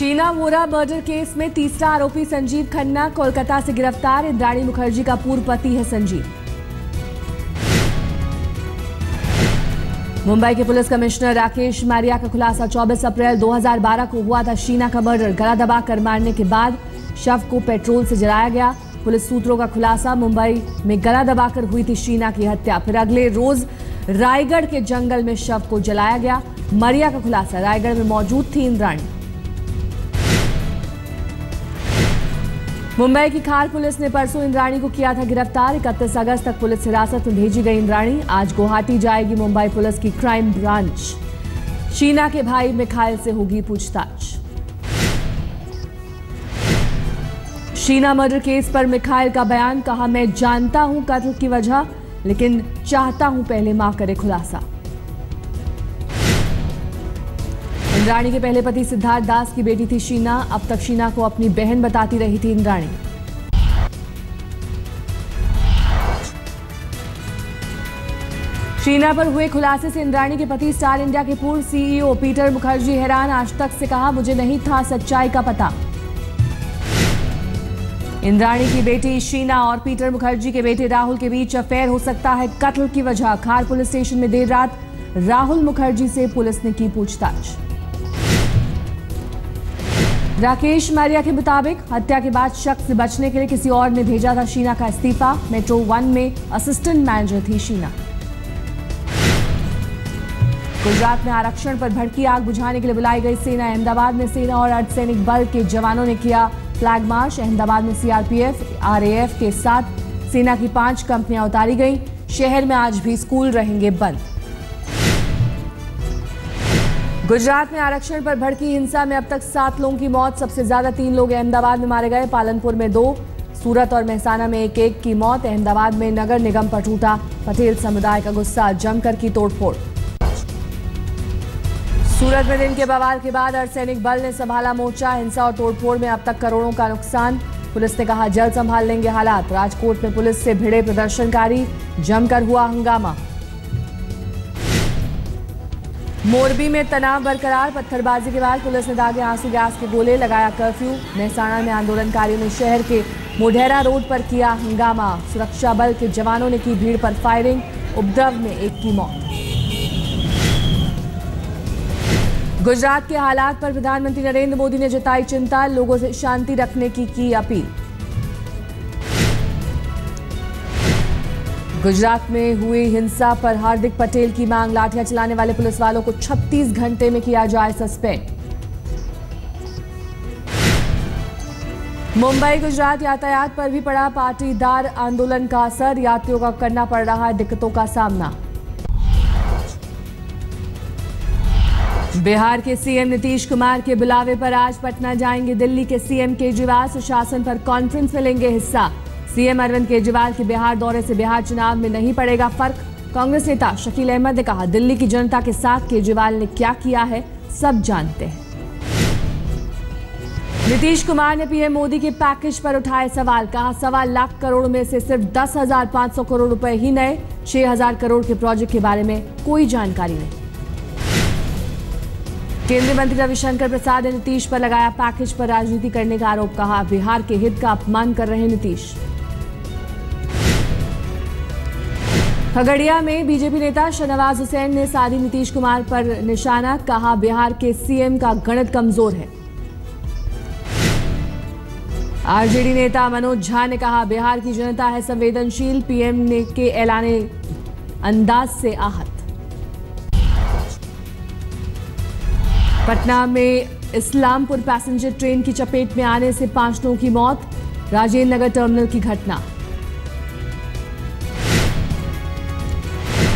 Sheena Vora murder case में तीसरा आरोपी संजीव खन्ना कोलकाता से गिरफ्तार। इंद्राणी मुखर्जी का पूर्व पति है संजीव। मुंबई के पुलिस कमिश्नर राकेश मारिया का खुलासा। 24 अप्रैल 2012 को हुआ था शीना का मर्डर। गला दबाकर मारने के बाद शव को पेट्रोल से जलाया गया। पुलिस सूत्रों का खुलासा, मुंबई में गला दबाकर हुई थी शीना की हत्या। फिर अगले रोज रायगढ़ के जंगल में शव को जलाया गया। मारिया का खुलासा, रायगढ़ में मौजूद थी इंद्राणी। मुंबई की खार पुलिस ने परसों इंद्राणी को किया था गिरफ्तार। 31 अगस्त तक पुलिस हिरासत में भेजी गई इंद्राणी। आज गुवाहाटी जाएगी मुंबई पुलिस की क्राइम ब्रांच। शीना के भाई मिखाइल से होगी पूछताछ। शीना मर्डर केस पर मिखाइल का बयान, कहा मैं जानता हूं कत्ल की वजह, लेकिन चाहता हूं पहले मां करे खुलासा। इंद्राणी के पहले पति सिद्धार्थ दास की बेटी थी शीना। अब तक शीना को अपनी बहन बताती रही थी इंद्राणी। शीना पर हुए खुलासे से इंद्राणी के पति स्टार इंडिया के पूर्व सीईओ पीटर मुखर्जी हैरान। आज तक से कहा, मुझे नहीं था सच्चाई का पता। इंद्राणी की बेटी शीना और पीटर मुखर्जी के बेटे राहुल के बीच अफेयर हो सकता है कत्ल की वजह। खार पुलिस स्टेशन में देर रात राहुल मुखर्जी से पुलिस ने की पूछताछ। राकेश मारिया के मुताबिक हत्या के बाद शक से बचने के लिए किसी और ने भेजा था शीना का इस्तीफा। मेट्रो 1 में असिस्टेंट मैनेजर थी शीना। गुजरात में आरक्षण पर भड़की आग बुझाने के लिए बुलाई गई सेना। अहमदाबाद में सेना और अर्धसैनिक बल के जवानों ने किया फ्लैग मार्च। अहमदाबाद में सीआरपीएफ, आरएएफ के साथ सेना की 5 कंपनियां उतारी गईं। शहर में आज भी स्कूल रहेंगे बंद। गुजरात में आरक्षण पर भड़की हिंसा में अब तक 7 लोगों की मौत। सबसे ज्यादा 3 लोग अहमदाबाद में मारे गए। पालनपुर में 2, सूरत और मेहसाना में एक की मौत। अहमदाबाद में नगर निगम पर टूटा। पटेल समुदाय का गुस्सा, जमकर की तोड़फोड़। सूरत में दिन के बवाल के बाद अर्धसैनिक बल ने संभाला मोर्चा। हिंसा और तोड़फोड़ में अब तक करोड़ों का नुकसान। पुलिस ने कहा जल्द संभाल लेंगे हालात। राजकोट में पुलिस से भिड़े प्रदर्शनकारी, जमकर हुआ हंगामा। मोरबी में तनाव बरकरार। पत्थरबाजी के बाद पुलिस ने दागे आंसू गैस के गोले, लगाया कर्फ्यू। मेहसाणा में आंदोलनकारियों ने शहर के मोढेरा रोड पर किया हंगामा। सुरक्षा बल के जवानों ने की भीड़ पर फायरिंग। उपद्रव में एक की मौत। गुजरात के हालात पर प्रधानमंत्री नरेंद्र मोदी ने जताई चिंता। लोगों से शांति रखने की अपील। गुजरात में हुई हिंसा पर हार्दिक पटेल की मांग। लाठियां चलाने वाले पुलिस वालों को 36 घंटे में किया जाए सस्पेंड। मुंबई गुजरात यातायात पर भी पड़ा पाटीदार आंदोलन का असर। यात्रियों का करना पड़ रहा है दिक्कतों का सामना। बिहार के सीएम नीतीश कुमार के बुलावे पर आज पटना जाएंगे दिल्ली के सीएम केजरीवाल। सुशासन पर कॉन्फ्रेंस में लेंगे हिस्सा। सीएम अरविंद केजरीवाल के बिहार दौरे से बिहार चुनाव में नहीं पड़ेगा फर्क। कांग्रेस नेता शकील अहमद ने कहा, दिल्ली की जनता के साथ केजरीवाल ने क्या किया है सब जानते हैं। नीतीश कुमार ने पीएम मोदी के पैकेज पर उठाए सवाल। कहा 1.25 लाख करोड़ में से सिर्फ 10,500 करोड़ रुपए ही नए। 6,000 करोड़ के प्रोजेक्ट के बारे में कोई जानकारी नहीं। केंद्रीय मंत्री रविशंकर प्रसाद ने नीतीश पर लगाया पैकेज पर राजनीति करने का आरोप। कहा बिहार के हित का अपमान कर रहे हैं नीतीश। खगड़िया में बीजेपी नेता शाहनवाज हुसैन ने साधी नीतीश कुमार पर निशाना। कहा बिहार के सीएम का गणित कमजोर है। आरजेडी नेता मनोज झा ने कहा बिहार की जनता है संवेदनशील। पीएम ने के ऐलाने अंदाज से आहत। पटना में इस्लामपुर पैसेंजर ट्रेन की चपेट में आने से 5 लोगों की मौत। राजेंद्र नगर टर्मिनल की घटना।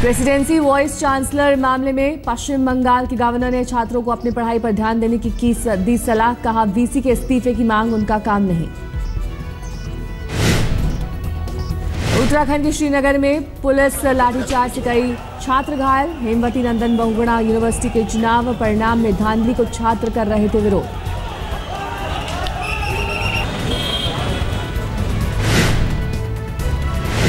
प्रेसिडेंसी वाइस चांसलर मामले में पश्चिम बंगाल के गवर्नर ने छात्रों को अपनी पढ़ाई पर ध्यान देने की दी सलाह। कहा वीसी के इस्तीफे की मांग उनका काम नहीं। उत्तराखंड के श्रीनगर में पुलिस लाठीचार्ज से कई छात्र घायल। हेमवती नंदन बहुगुणा यूनिवर्सिटी के चुनाव परिणाम में धांधली को छात्र कर रहे थे विरोध।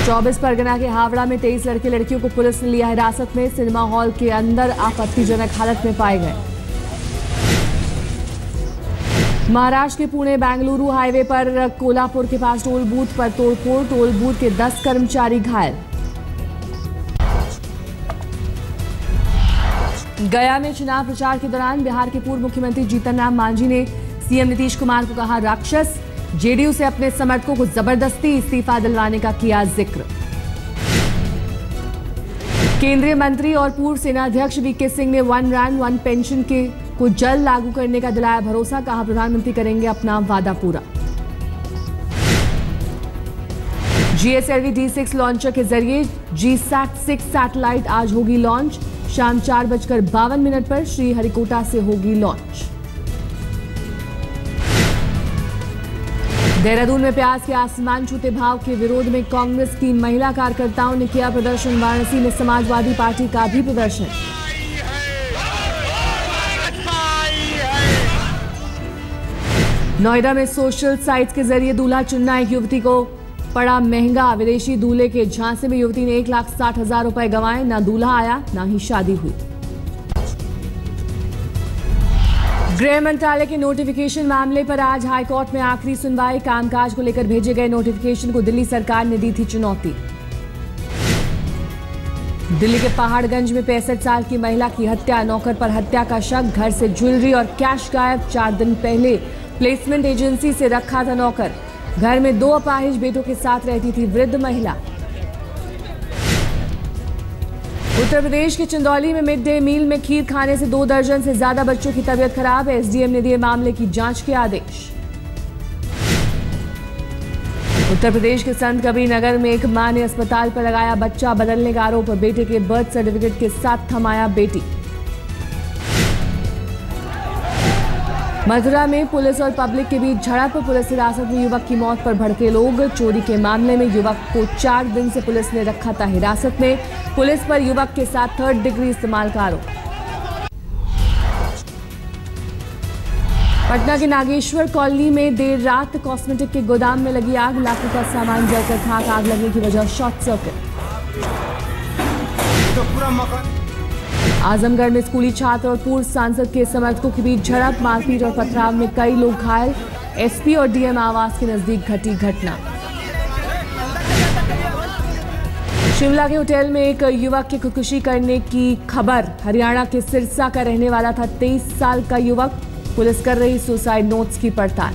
चौबीस परगना के हावड़ा में 23 लड़के लड़कियों को पुलिस ने लिया हिरासत में। सिनेमा हॉल के अंदर आपत्तिजनक हालत में पाए गए। महाराष्ट्र के पुणे बेंगलुरु हाईवे पर कोल्हापुर के पास टोल बूथ पर तोड़फोड़, टोल बूथ के 10 कर्मचारी घायल। गया में चुनाव प्रचार के दौरान बिहार के पूर्व मुख्यमंत्री जीतन राम मांझी ने सीएम नीतीश कुमार को कहा राक्षस, जेडीयू से अपने समर्थकों को जबरदस्ती इस्तीफा दिलवाने का किया जिक्र। केंद्रीय मंत्री और पूर्व सेनाध्यक्ष वीके सिंह ने वन रैंक वन पेंशन को जल्द लागू करने का दिलाया भरोसा, कहा प्रधानमंत्री करेंगे अपना वादा पूरा। GSLV D6 लॉन्चर के जरिए GSAT-6 सैटेलाइट आज होगी लॉन्च, शाम 4:52 पर श्रीहरिकोटा से होगी लॉन्च। देहरादून में प्याज के आसमान छूते भाव के विरोध में कांग्रेस की महिला कार्यकर्ताओं ने किया प्रदर्शन, वाराणसी में समाजवादी पार्टी का भी प्रदर्शन। नोएडा में सोशल साइट्स के जरिए दूल्हा चुनना, एक युवती को पड़ा महंगा, विदेशी दूल्हे के झांसे में युवती ने 1,60,000 रुपए गंवाए, ना दूल्हा आया ना ही शादी हुई। गृह मंत्रालय के नोटिफिकेशन मामले पर आज हाईकोर्ट में आखिरी सुनवाई, कामकाज को लेकर भेजे गए नोटिफिकेशन को दिल्ली सरकार ने दी थी चुनौती। दिल्ली के पहाड़गंज में 65 साल की महिला की हत्या, नौकर पर हत्या का शक, घर से ज्वेलरी और कैश गायब, 4 दिन पहले प्लेसमेंट एजेंसी से रखा था नौकर। घर में 2 अपाहिज बेटों के साथ रहती थी वृद्ध महिला। उत्तर प्रदेश के चंदौली में मिड डे मील में खीर खाने से 2 दर्जन से ज्यादा बच्चों की तबीयत खराब है, एसडीएम ने दिए मामले की जांच के आदेश। उत्तर प्रदेश के संत कबीर नगर में एक मां ने अस्पताल पर लगाया बच्चा बदलने का आरोप, बेटे के बर्थ सर्टिफिकेट के साथ थमाया बेटी। मथुरा में पुलिस और पब्लिक के बीच झड़प, पुलिस हिरासत में युवक की मौत पर भड़के लोग, चोरी के मामले में युवक को 4 दिन से पुलिस ने रखा था हिरासत में, पुलिस पर युवक के साथ 3rd डिग्री इस्तेमाल का आरोप। पटना के नागेश्वर कॉलोनी में देर रात कॉस्मेटिक के गोदाम में लगी आग, लाखों का सामान जलकर खाक, आग लगने की वजह शॉर्ट सर्किट। आजमगढ़ में स्कूली छात्र और पूर्व सांसद के समर्थकों के बीच झड़प, मारपीट और पथराव में कई लोग घायल, एसपी और डीएम आवास के नजदीक घटी घटना। शिमला के होटल में एक युवक की खुदकुशी करने की खबर, हरियाणा के सिरसा का रहने वाला था 23 साल का युवक, पुलिस कर रही सुसाइड नोट्स की पड़ताल।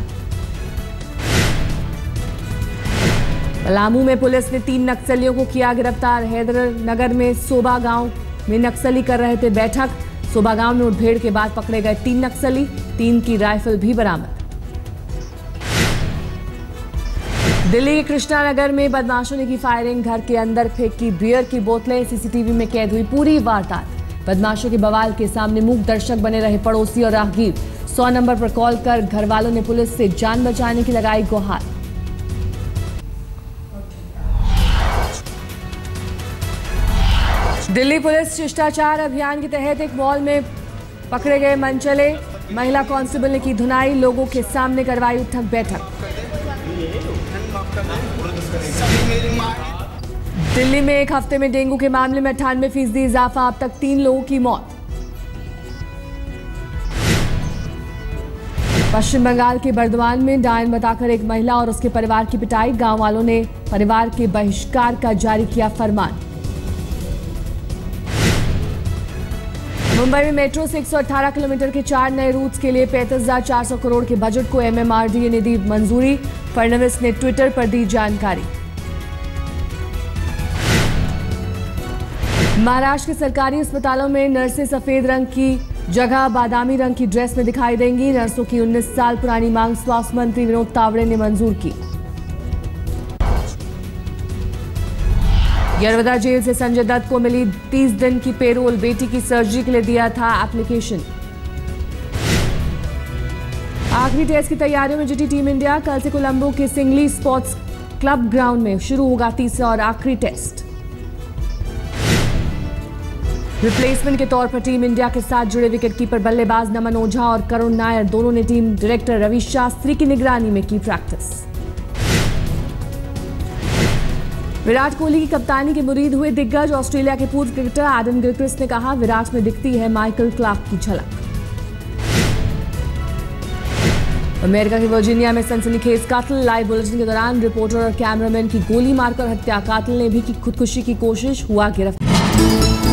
पलामू में पुलिस ने 3 नक्सलियों को किया गिरफ्तार, हैदरनगर में सोबा गांव में नक्सली कर रहे थे बैठक, सोबा गांव में मुठभेड़ के बाद पकड़े गए 3 नक्सली, 3 की राइफल भी बरामद। दिल्ली के कृष्णानगर में बदमाशों ने की फायरिंग, घर के अंदर फेंकी बियर की बोतलें, सीसीटीवी में कैद हुई पूरी वारदात। बदमाशों के बवाल के सामने मूक दर्शक बने रहे पड़ोसी और राहगीर, 100 नंबर पर कॉल कर घर वालों ने पुलिस से जान बचाने की लगाई गुहार। दिल्ली पुलिस शिष्टाचार अभियान के तहत एक मॉल में पकड़े गए मनचले, महिला कांस्टेबल ने की धुनाई, लोगों के सामने करवाई उठक बैठक। दिल्ली में एक हफ्ते में डेंगू के मामले में 98% इजाफा, अब तक 3 लोगों की मौत। पश्चिम बंगाल के बर्दवान में डायन बताकर एक महिला और उसके परिवार की पिटाई, गांव वालों ने परिवार के बहिष्कार का जारी किया फरमान। मुंबई में मेट्रो से 118 किलोमीटर के 4 नए रूट्स के लिए 35,400 करोड़ के बजट को एमएमआरडीए ने दी मंजूरी, फडणवीस ने ट्विटर पर दी जानकारी। महाराष्ट्र के सरकारी अस्पतालों में नर्सें सफेद रंग की जगह बादामी रंग की ड्रेस में दिखाई देंगी, नर्सों की 19 साल पुरानी मांग स्वास्थ्य मंत्री विनोद तावड़े ने मंजूर की। यरवदा जेल से संजय दत्त को मिली 30 दिन की पेरोल, बेटी की सर्जरी के लिए दिया था एप्लीकेशन। आखिरी टेस्ट की तैयारियों में जुटी टीम इंडिया, कल से कोलंबो के सिंगली स्पोर्ट्स क्लब ग्राउंड में शुरू होगा तीसरा और आखिरी टेस्ट। रिप्लेसमेंट के तौर पर टीम इंडिया के साथ जुड़े विकेटकीपर बल्लेबाज नमन ओझा और करुण नायर दोनों ने टीम डायरेक्टर रवि शास्त्री की निगरानी में की प्रैक्टिस। विराट कोहली की कप्तानी के मुरीद हुए दिग्गज ऑस्ट्रेलिया के पूर्व क्रिकेटर एडम गिलक्रिस्ट ने कहा, विराट में दिखती है माइकल क्लार्क की झलक। अमेरिका की वर्जीनिया में सनसनीखेज कातिल। लाइव बुलेटिन के दौरान रिपोर्टर और कैमरामैन की गोली मारकर हत्या। कातिल ने भी की खुदकुशी की कोशिश, हुआ गिरफ्तार।